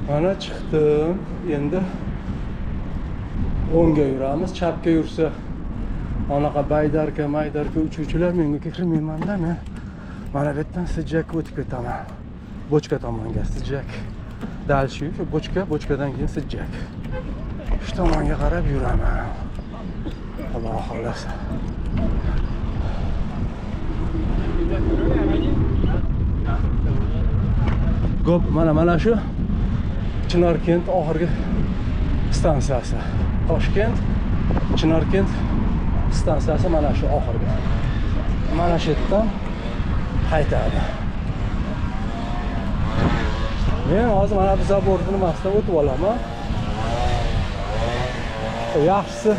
Mana chiqdim. Endi o'ngga yuramiz. Chapga yursa anaqa baydarka, maydarka uchuvchilar menga kirmayman-da men. Mana bu yerdan Sijjakka o'tib ketaman. Bochka tomonga Sijjak. Dalshi shu bochkadan keyin Sijjak. Shu tomonga qarab yuraman. Alloh xolasa. Gop mana shu Chinorkent oxirgi stansiyasi. Toshkent Chinorkent stansiyasi mana shu oxirgi. Mana shu yerdan qaytadi. Men hozir mana bu zaborni nimasidan o'tib olaman. Yaxshisi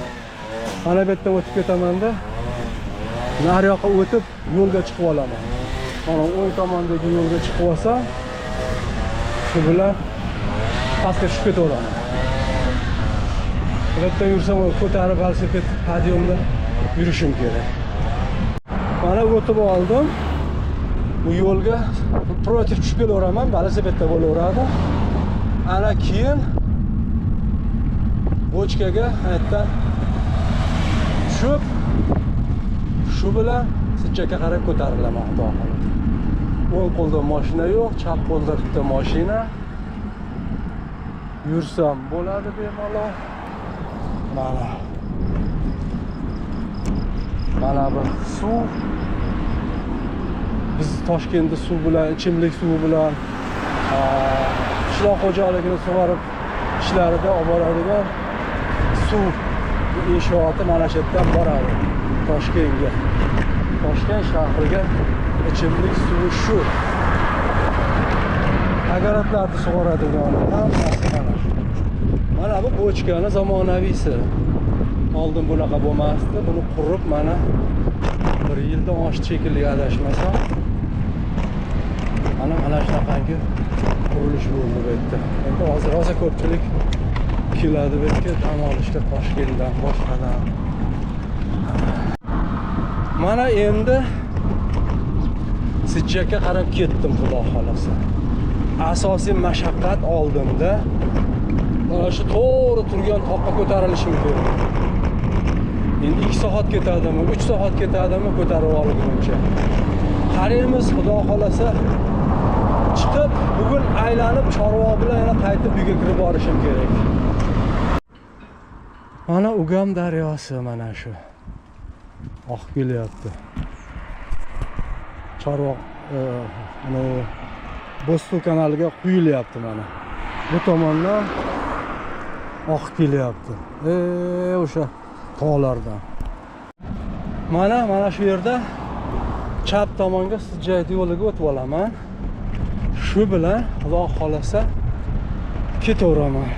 mana bu yerdan o'tib ketaman-da. Nari yoqqa o'tib yo'lga chiqib olaman. Mana o'ng tomondagi yo'lga chiqib olsam, shu bilan pastga tushib ketaveraman. Bu yerda yursam ko'tarib velosiped podiyomda yurishim kerak. Mana o'tib oldim. Bu yo'lga protiv tushib kelaveraman, velosipedda bo'laveradi. Ana keyin bochkaga qayerdan tushib, shu bilan Sijjakka qarab ko'tarilaman, xudo xohlasa. O'ng qo'lda mashina yo'q, chap qo'lda bitta mashina. Yursam bo'ladi bemalol. Mana bu suv. Biz Toshkentda suv bilan, ichimlik suvi bilan qishloq xo'jaligini sug'orib ishlarida olib boradigan suv inshooti mana shu yerdan boradi Toshkentga. Toshkent shahriga ichimlik suvi shu. Agarotlarni sug'oradigan hammasi mana shu. Mana bu bochkani zamonaviysi. Oldin bunaqa bo'lmasdi. Buni qurib mana 1 yildan oshdi shekilli adashmasam. Mana shunaqangi qurilish bo'ldi bu yerda. Endi hozir rosa ko'pchilik keladi bu yerga dam olishga Toshkentdan, boshqadan. Mana endi Sijjakka qarab ketdim, xudo xolasa. Asosiy mashaqqat oldimda. Mana shu to'g'ri turgan toqqa ko'tarilishim kerak. Endi 2 soat ketadimi, 3 soat ketadimi ko'tarib olguncha. Qaraymiz, xudo xolasa. Chiqib, bugun aylanib Chorvoq bilan yana qaytib uyga kirib borishim kerak. Mana Ugam daryosi mana shu. Oqib kelyapti. Chorvoq Bo'ston kanaliga quyilyapti mana. Bu tomondan oqib kelyapti. O'sha tog'lardan. Mana shu yerda chap tomonga Sijjak yo'liga o'tib olaman. Shu bilan Xudo xolasa ketaveraman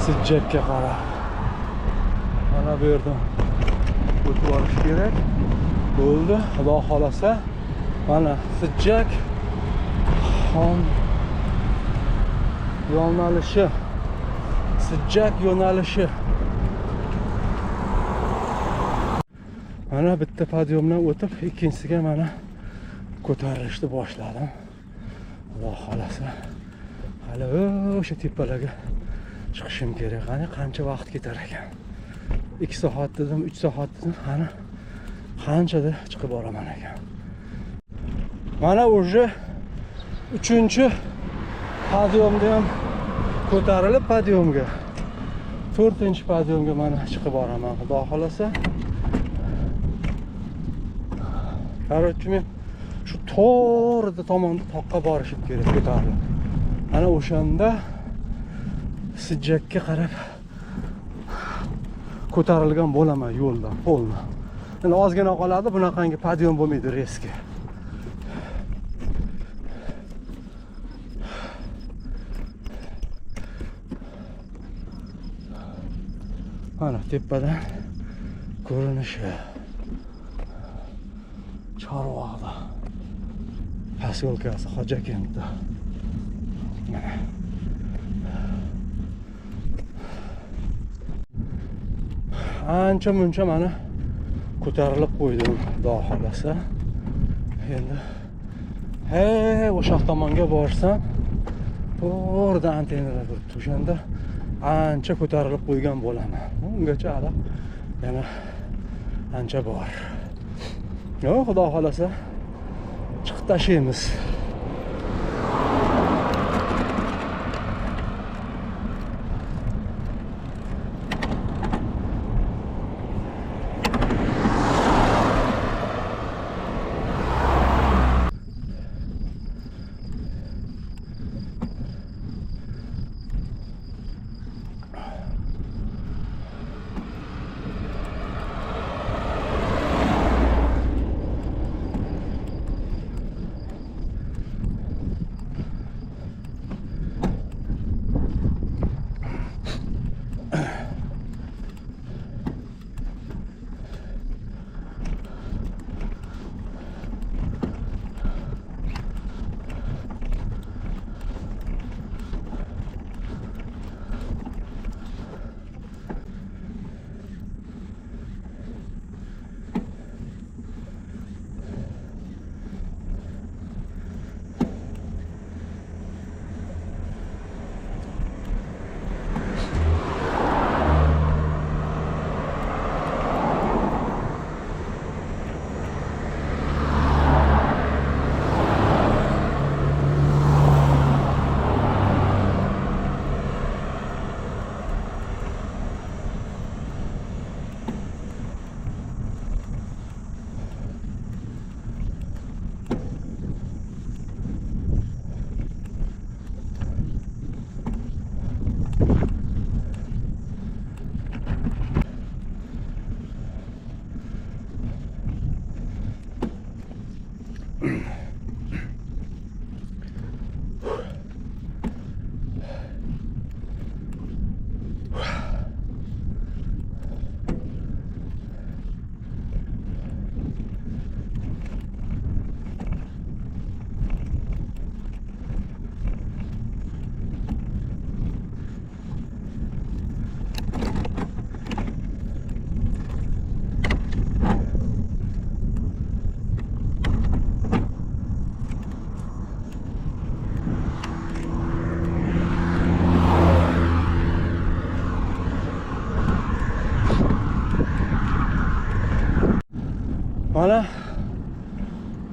Sijjakka qarab. Mana bu yerdan o'tib olish kerak. Bo'ldi, Xudo xolasa. Mana Sijjak yo'nalishi. Sijjak yo'nalishi. Mana bitta podiyomdan o'tib, ikkinchisiga mana ko'tarilishni boshladim. Xudo xolasa. Hali o'sha tepalarga chiqishim kerak. Qani qancha vaqt ketar ekan? 2 soat dedim, 3 soat dedim. Qani qanchada chiqib boraman ekan. Mana уже 3-chi podiyomda ham ko'tarilib podiyomga 4-chi podiyomga mana chiqib boraman, xudo xolasa. Qarorchi men shu to'g'ri tomonda toqqa borishim kerak ko'tarilib. Ana o'shanda Sijjakka qarab ko'tarilgan bo'laman yo'ldan, polni. Endi ozgina qoladi, bunaqangi podiyom bo'lmaydi reski. Mana tepadan ko'rinishi. Chorvoqda. Posyolkasi Xo'jakentda. Ancha muncha mana ko'tarilib qo'ydim, xudo xolasa. Endi o'sha tomonga borsam to'g'ridan antennalar turibdi. O'shanda ancha ko'tarilib qo'ygan bo'laman. Ungacha hali yana ancha bor. Yo, xudo xolasa chiqib tashlaymiz.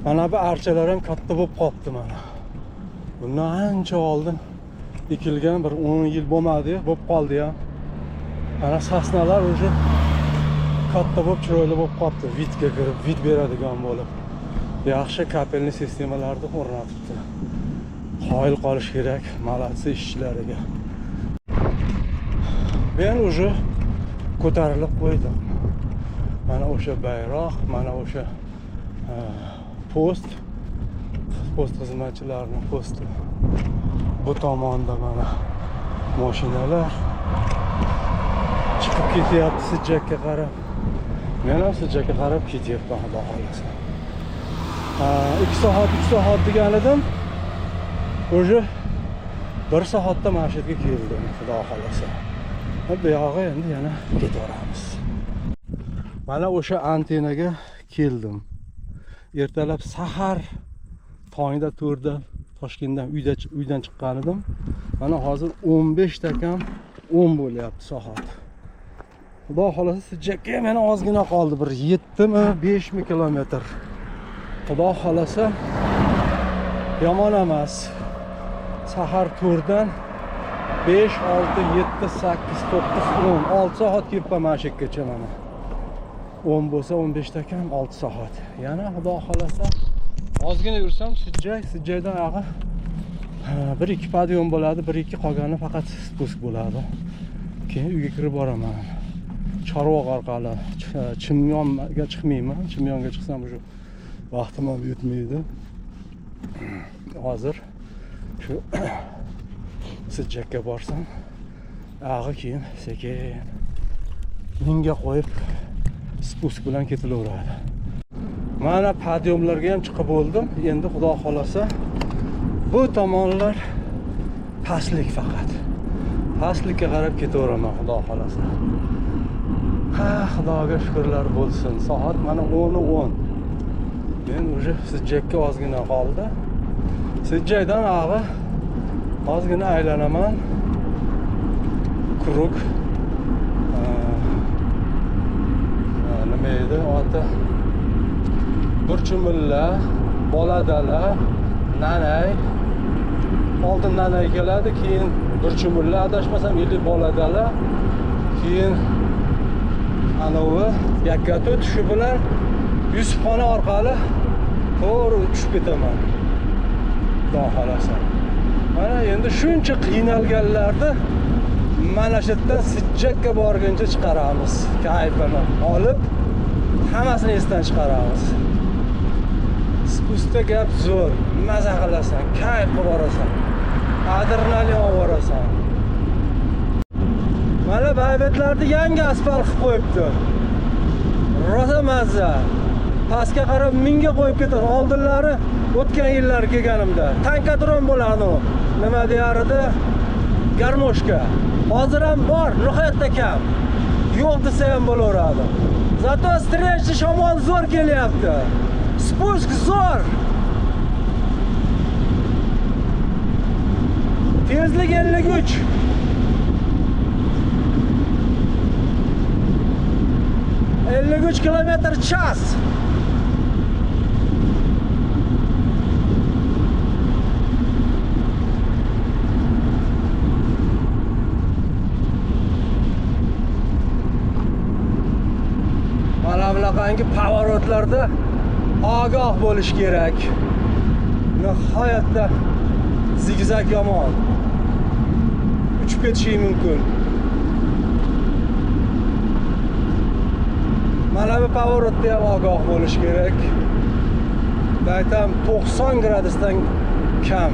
Mana bu archalar ham katta bo'lib qolibdi mana. Bundan ancha oldin ekilgan, bir 10 yil bo'lmadi, bo'lib qoldi ham. Mana sasnalar o'sha katta bo'lib, chiroyli bo'lib qolibdi. Vidga kirib, vid beradigan bo'lib. Yaxshi kapelni sistemalarni o'rnatibdi. Qoyil qolish kerak malatsi ishchilariga. Men o'sha ko'tarilib qo'ydim. Mana o'sha bayroq, mana o'sha post xizmatchilarining posti. Bu tomonda mana mashinalar chiqib ketyapti Sijjakka qarab. Men ham Sijjakka qarab ketyapman, xudo xolasa. 2 soat, 3 soat degan edim. O'sha 1 soatda mana shu yerga keldim, xudo xolasa. Bu yog'i endi yana ketaveramiz. Mana o'sha antenaga keldim. Ertalab sahar tongda 4da Toshkentdan uydan chiqqan edim. Mana hozir 15 dakam 10 bo'lyapti soat. Xudo xolasa Sijjakka meni ozgina qoldi, bir 7 mi 5 mi kilometr. Xudo xolasa yomon emas. Sahar 4dan 5, 6, 7, 8, 9, 10, 6 soat kelibman mana shu yergacha mana. 10 bo'lsa 15 dakam 6 soat. Yana xudo xolasa ozgina yursam Sijjakdan ag'i 1-2 podiyum bo'ladi, 1-2 qolgani faqat spust bo'ladi. Keyin uyga kirib boraman. Chorvoq orqali Chimyonga chiqmayman. Chimyonga chiqsam shu vaqtim ham yetmaydi. Hozir shu Sijjakka borsam ag'i keyin sekin minga qo'yib spust bilan ketilaveradi. Mana podiyumlarga ham chiqib bo'ldim. Endi xudo xolasa bu tomonlar pastlik faqat. Pastlikka qarab ketaveraman xudo xolasa. Xudoga shukrlar bo'lsin. Soat mana 10:10. Men o'sha Sijjakka ozgina qoldi. Sijjakdan ag'i Ozgina aylanaman. Krug. Nima edi oti? Burchumulla, Boladala, Nanay. Oldin Nanay keladi, keyin Burchumulla, adashmasam yili Boladala, keyin anavi Yakkato tushi bilan Yusufxona orqali to'g'ri tushib ketaman. Xudo xolasa. Mana endi shuncha qiynalganlarni mana shu yerdan Sijjakka borguncha chiqaramiz. Kayfini olib, hammasini esdan chiqaramiz. Spustda gap zo'r, maza qilasan, kayf qilib borasan, adrenalin olib borasan. Mana Baybetlarni yangi asfalt qilib qo'yibdi. Rosa mazza. Pastga qarab minga qo'yib ketadi. Oldinlari o'tgan yillar kelganimda tankadron bo'ladi u. Nima deyardi? Garmoshka. Hozir ham bor, nihoyatda kam. Yo'q desa ham bo'laveradi. Zato strechni shamol zo'r kelyapti. Spusk zo'r. Tezlik 53. km/ch. Mana bunaqangi pavorotlarda ogoh bo'lish kerak. Nihoyatda zigzag yomon. Uchib ketishi mumkin. Mana bu pavorotda ham ogoh bo'lish kerak. Aytam 90 gradusdan kam.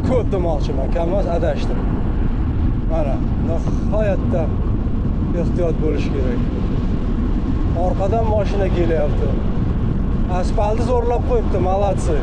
Ko'p demoqchiman, kam emas, adashdim. Mana nihoyatda ehtiyot bo'lish kerak. Orqadan mashina kelyapti. Asfaltni zo'rlab qo'yibdi, malatsi.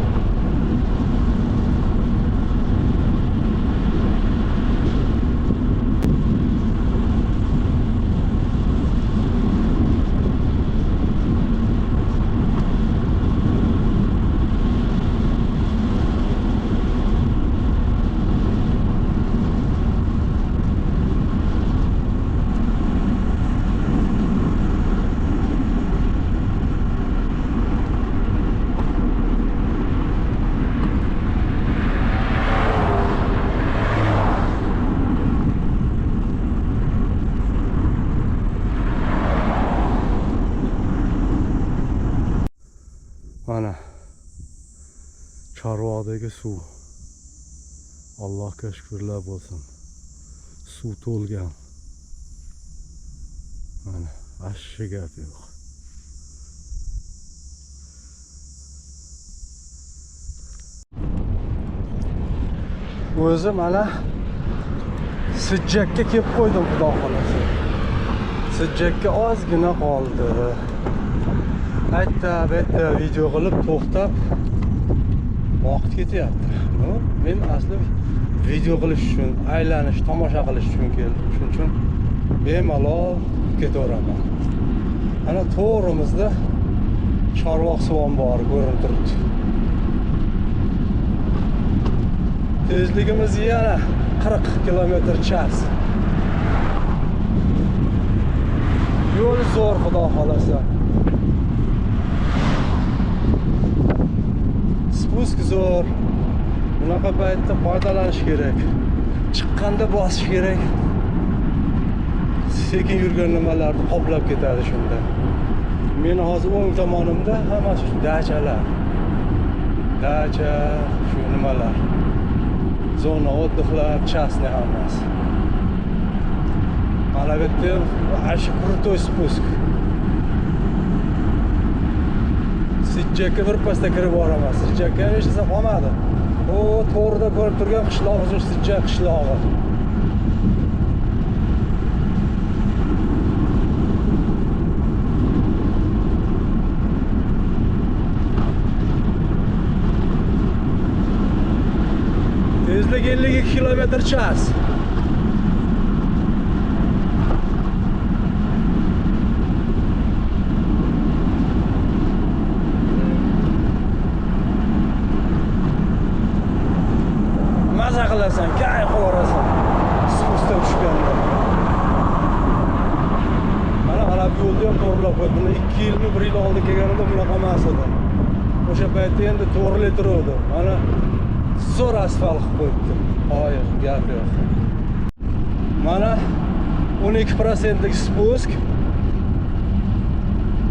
Mana Chorvoqdagi suv. Allohga shukrlar bo'lsin. Suv to'lgan. Mana ashshi gap yo'q. O'zi mana Sijjakka kelib qo'ydim, xudo xolasa. Sijjakka ozgina qoldi. Ayta video qilib to'xtab vaqt ketyapti. Men asli video qilish uchun, aylanish, tomosha qilish uchun keldim. Shuning uchun bemalol ketaveraman. Ana to'g'rimizda Chorvoq suv ombori ko'rinib turibdi. Tezligimiz yana 40 km/ch. Yo'l zo'r, xudo xolasa. Spusk zo'r. Bunaqa paytda foydalanish kerak. Chiqqanda bosish kerak. Sekin yurgan nimalarni qoplab ketadi shunda. Men hozir o'ng tomonimda hammasi dachalar. Dacha, shu nimalar. Zona отдыхlar, частный hammasi. Mana bu yerda ashi krutoy spusк. Sijjakka bir pasda kirib boraman. Sijjakka hech narsa qolmadi. O to'g'rida ko'rib turgan qishloq uchun Sijjak qishlog'i. Tezlik 52 km/ch. maza qilasan, kay qilasan. Spustdan tushganda. Mana g'alab yo'lda ham to'g'rilab qo'ydi. Buni 2 yilmi 1 yil oldin kelganimda bunaqa emas edi. O'sha paytda endi to'g'rilib turuvdi. Mana zo'r asfalt qilib qo'yibdi. Hayır, gap yo'q. Mana 12% spust.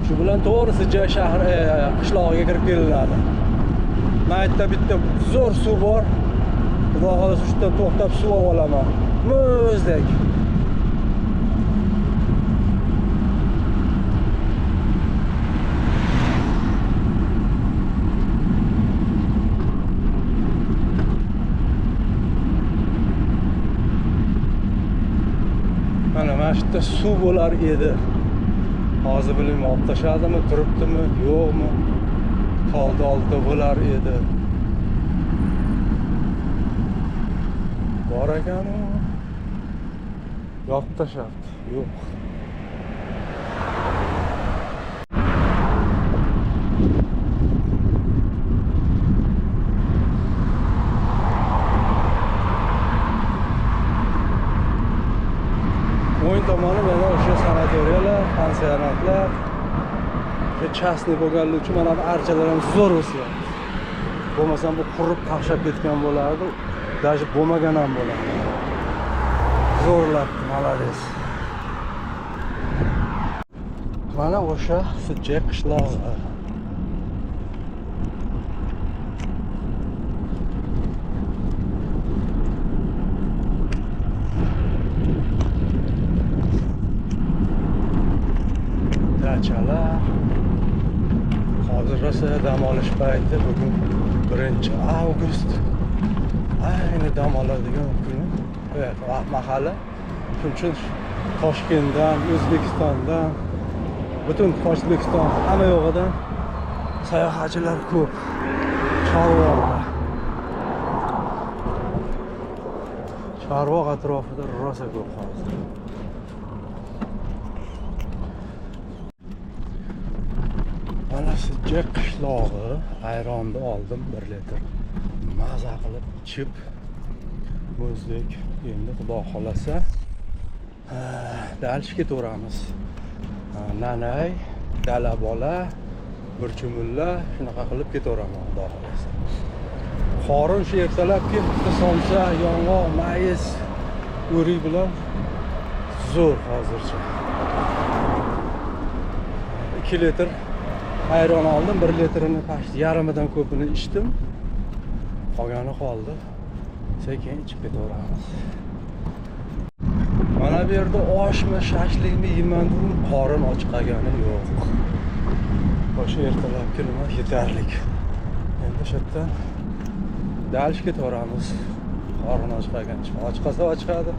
Shu bilan to'g'risi shahar qishlog'iga kirib kelinadi. Maytda bitta zo'r suv bor. Xudo xolasa shundan to'xtab suv olaman. Muzdek. Mana mana shu yerda suv bo'lar edi. Hozir bilmayman, olib tashladimi, turibdimi, yo'qmi? Qoldi oldida bo'lar edi. Bor ekan-u. Yopib tashlabdi. Yo'q. O'yin tomoni mana o'sha sanatoriyalar, pansionatlar, частный bo'lganligi uchun mana bu archalar ham zo'r o'syapti. Bo'lmasam bu qurib qaqshab ketgan bo'lardi, даже bo'lmagan ham bo'lardi. Zo'rlabdi, молодец. Mana o'sha Sijjak qishlog'i. Dachalar. Hozir rosa dam olish payti, bugun 1-avgust. Ayni dam oladigan kun. Vaqt mahali. Shuning uchun Toshkentdan, O'zbekistondan, butun O'zbekiston hamma yo'g'idan sayohatchilar ko'p. Chorvoqda. Chorvoq atrofida rosa ko'p hozir. Mana Sijjak qishlog'i, ayronni oldim 1 litr. Maza qilib ichib, muzdek. Endi xudo xolasa dal ketaveramiz. Nanay, dala bola, bir chumulla shunaqa qilib ketaveraman xudo xolasa. Qorin shu ertalabki somsa, yong'oq, mayiz, o'rik bilan zo'r hozircha. 2 litr ayron oldim, 1 litrini past yarimidan ko'pini ichdim. Qolgani qoldi. Sekin ichib ketaveramiz. Mana bu yerda oshmi, shashlikmi yeyman dedim, qorin ochqagani yo'q. O'sha ertalabki nima yetarlik. Endi shu yerdan dal ketaveramiz. Qorin ochqagan. Ochqasa ochqadi,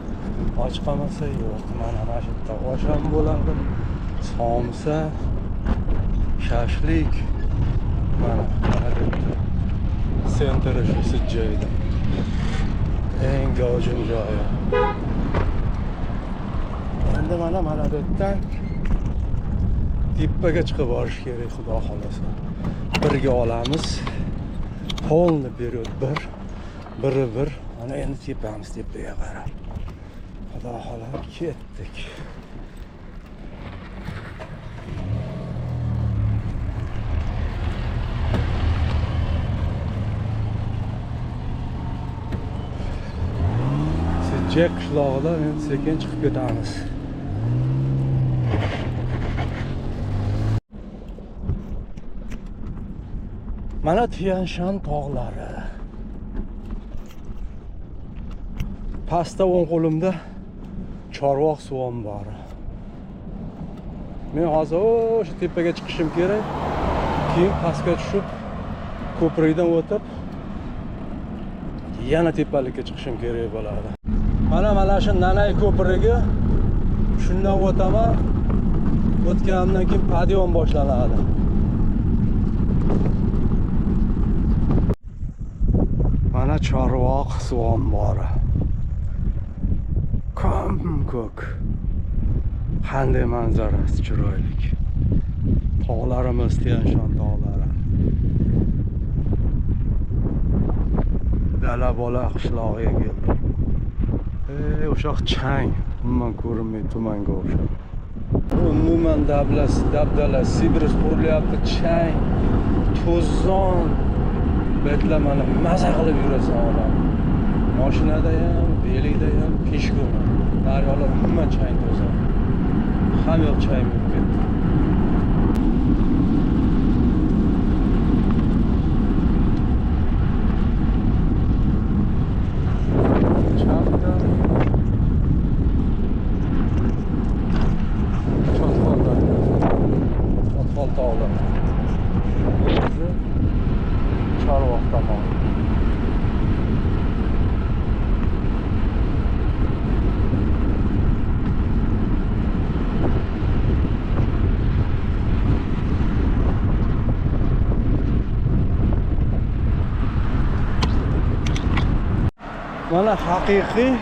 ochqamasa yo'q. Mana shu yerda osh ham bo'ladi. Somsa, shashlik. Mana sentri shu Sijjakda. Eng gavjum joyi. Endi mana bu yerdan tepaga chiqib borish kerak, xudo xolasa. Birga olamiz. Polni period bir. Mana endi tepamiz, tepaga qarab. Xudo xolasa ketdik. Sijjak qishlog'idan endi sekin chiqib ketamiz. Mana Tianshan tog'lari. Pastda o'ng qo'limda Chorvoq suv ombori. Men hozir o'sha tepaga chiqishim kerak. Keyin pastga tushib, ko'prikdan o'tib, yana tepalikka chiqishim kerak bo'ladi. Mana shu Nanay ko'prigi. Shundan o'taman. O'tganimdan keyin podiyom boshlanadi. Mana Chorvoq suv ombori. Ko'k. Qanday manzarasi chiroyli. Tog'larimiz, Tianshan tog'lari. dala bola qishlog'iga keldim. O'sha chang umuman ko'rinmaydi, tumanga o'xshab. Umuman dabdala Sibir qurilyapti, chang, to'zon. Betlar mana maza qilib yurasan odam. Mashinada ham, belikda ham peshku. Daryolar umuman chang to'zon. Hamma yoq chang bo'lib ketdi. Mana haqiqiy,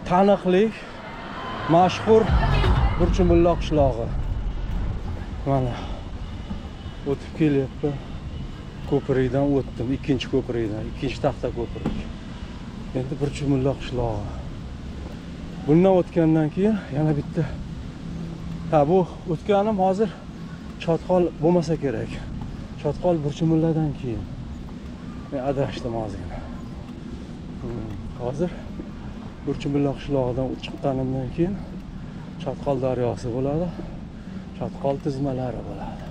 taniqli, mashhur Burchumulla qishlog'i. Mana o'tib kelyapti. Ko'prikdan o'tdim, ikkinchi ko'prikdan, ikkinchi taxta ko'prik. Endi Burchumulla qishlog'i. Bundan o'tgandan keyin yana bitta. Bu o'tganim hozir Chotqol bo'lmasa kerak. Chotqol Burchumulladan keyin. Men adashdim ozgina. Hozir Burchumulla qishlog'idan chiqqanimdan keyin Chotqol daryosi bo'ladi. Chotqol tizmalari bo'ladi.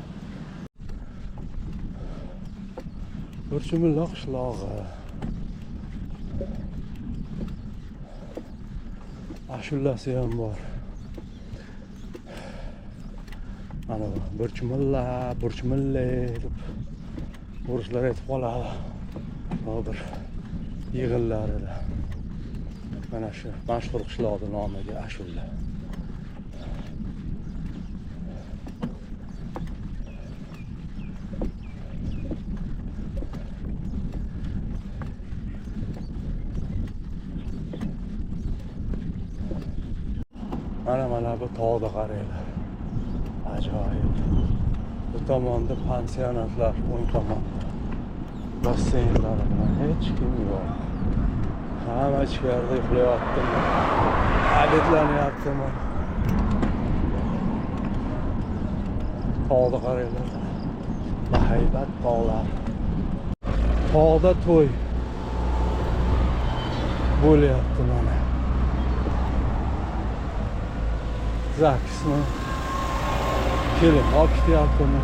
Burchumulla qishlog'i. Ashulasi ham bor. Mana Burchumulla deb o'rislar aytib qoladi. Bir yig'inlarida. Mana shu mashhur qishloqning nomiga ashula. Mana bu tog'da qaranglar. Ajoyib. Bu tomonda pansionatlar, o'ng tomonda basseynlar bilan hech kim yo'q. Hamma ichkarida uxlayaptimi? Haydlanyaptimi? Tog'da qaranglar. Bahaybat tog'lar. Tog'da to'y bo'lyapti mana. Zaksmi? Kelin olib ketyaptimi?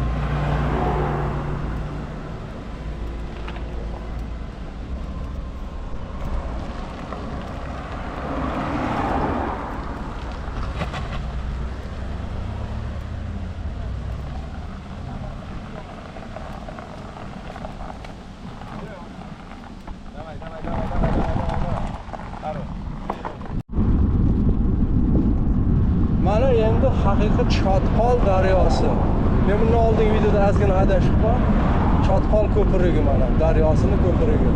Mana endi haqiqiy Chotqol daryosi. Men bundan oldingi videoda ozgina adashib qoldim. Chotqol ko'prigi mana, daryosining ko'prigi.